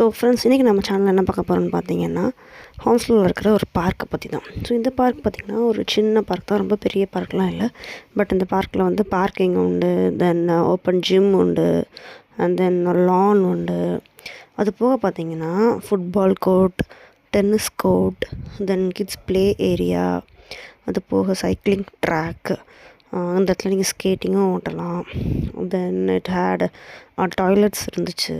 So friends, இன்றைக்கி நம்ம சேனலில் என்ன பார்க்க போகிறோம்னு பார்த்தீங்கன்னா, ஹாம்ஸ்டேலில் இருக்கிற ஒரு பார்க்கை பற்றி தான். ஸோ இந்த பார்க் பார்த்திங்கன்னா ஒரு சின்ன பார்க் தான், ரொம்ப பெரிய பார்க்லாம் இல்லை. பட் இந்த பார்க்கில் வந்து பார்க்கிங் உண்டு, தென் ஓப்பன் ஜிம் உண்டு, அண்ட் தென் லான் உண்டு. அது போக பார்த்திங்கன்னா ஃபுட்பால் கோர்ட், டென்னிஸ் கோர்ட், தென் கிட்ஸ் ப்ளே ஏரியா, அது போக சைக்கிளிங் ட்ராக், இந்த இடத்துல நீங்கள் ஸ்கேட்டிங்கும் ஓட்டலாம். தென் இட் ஹேட் டாய்லெட்ஸ் இருந்துச்சு.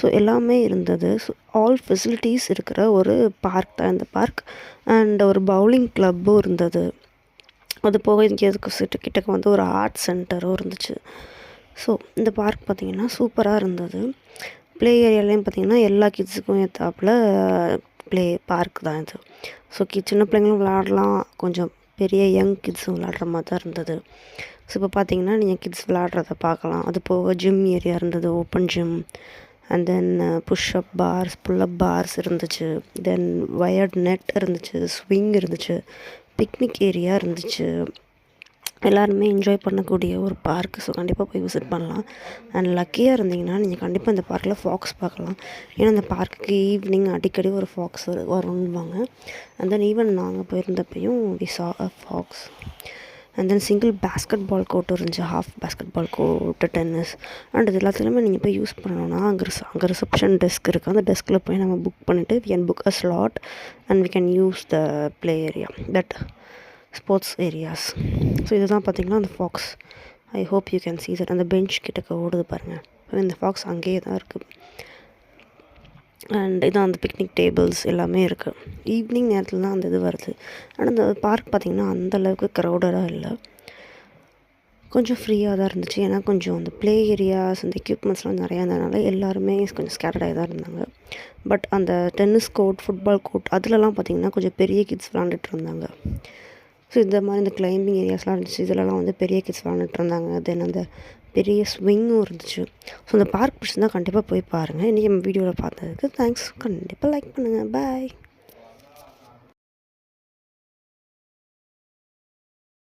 ஸோ எல்லாமே இருந்தது. ஸோ ஆல் ஃபெசிலிட்டிஸ் இருக்கிற ஒரு பார்க் தான் இந்த பார்க். அண்ட் ஒரு பவுலிங் கிளப்பும் இருந்தது. அது போக இங்கே அதுக்கு கிட்டக்க வந்து ஒரு ஆர்ட் சென்டரும் இருந்துச்சு. ஸோ இந்த பார்க் பார்த்திங்கன்னா சூப்பராக இருந்தது. ப்ளே ஏரியாலேயும் பார்த்திங்கன்னா எல்லா கிட்ஸுக்கும் ஏற்றாப்புல ப்ளே பார்க் தான் இது. ஸோ சின்ன பிள்ளைங்களும் விளாடலாம், கொஞ்சம் பெரிய யங் கிட்ஸும் விளாட்ற மாதிரி தான் இருந்தது. ஸோ இப்போ பார்த்திங்கன்னா நீங்கள் கிட்ஸ் விளாட்றத பார்க்கலாம். அது போக ஜிம் ஏரியா இருந்தது, open gym. And then push up bars, pull up bars இருந்துச்சு. தென் வயர்ட் நெட் இருந்துச்சு, ஸ்விங் இருந்துச்சு, பிக்னிக் ஏரியா இருந்துச்சு. எல்லாருமே என்ஜாய் பண்ணக்கூடிய ஒரு பார்க். ஸோ கண்டிப்பாக போய் விசிட் பண்ணலாம். அண்ட் லக்கியாக இருந்தீங்கன்னா நீங்கள் கண்டிப்பாக இந்த பார்க்கில் ஃபாக்ஸ் பார்க்கலாம். ஏன்னா இந்த பார்க்குக்கு ஈவினிங் அடிக்கடி ஒரு ஃபாக்ஸ் வரும்வாங்க. அண்ட் தென் ஈவன் நாங்கள் போயிருந்தப்பையும் we saw a fox. And then single basketball கோர்ட்டும் இருந்துச்சு, half basketball court, tennis. And இது எல்லாத்துலேயுமே நீங்கள் போய் யூஸ் பண்ணணுன்னா அங்கே ரிசப்ஷன் டெஸ்க் இருக்குது. அந்த டெஸ்கில் போய் நம்ம புக் பண்ணிவிட்டு we can book a slot and we can use the play area, that sports areas. So இதுதான் பார்த்திங்கன்னா அந்த fox. I hope you can see that. அந்த பெஞ்ச் கிட்டக்க ஓடுது பாருங்கள். இந்த ஃபாக்ஸ் அங்கேயே தான் இருக்குது. அண்ட் இதான் அந்த பிக்னிக் டேபிள்ஸ் எல்லாமே இருக்குது. ஈவினிங் நேரத்தில் தான் அந்த இது வருது. ஆனால் அந்த பார்க் பார்த்திங்கன்னா அந்தளவுக்கு க்ரௌடடாக இல்லை, கொஞ்சம் ஃப்ரீயாக தான் இருந்துச்சு. ஏன்னா கொஞ்சம் அந்த ப்ளே ஏரியாஸ், அந்த எக்யூப்மெண்ட்ஸ்லாம் நிறையா இருந்ததுனால எல்லாருமே கொஞ்சம் ஸ்கேட்டர்டாகி தான் இருந்தாங்க. பட் அந்த டென்னிஸ் கோர்ட், ஃபுட்பால் கோர்ட் அதுலலாம் பார்த்திங்கன்னா கொஞ்சம் பெரிய கிட்ஸ் விளாண்டுட்டு இருந்தாங்க. ஸோ இந்த மாதிரி இந்த கிளைம்பிங் ஏரியாஸ்லாம் இருந்துச்சு. இதிலலாம் வந்து பெரிய கிட்ஸ் விளாண்டுட்டு இருந்தாங்க. தென் அந்த பெரிய ஸ்விங்கும் இருந்துச்சு. ஸோ அந்த பார்க் பிடிச்சிருந்தால் கண்டிப்பாக போய் பாருங்கள். இன்றைக்கி நம்ம வீடியோவில் பார்த்ததுக்கு தேங்க்ஸ். கண்டிப்பாக லைக் பண்ணுங்கள். பாய்.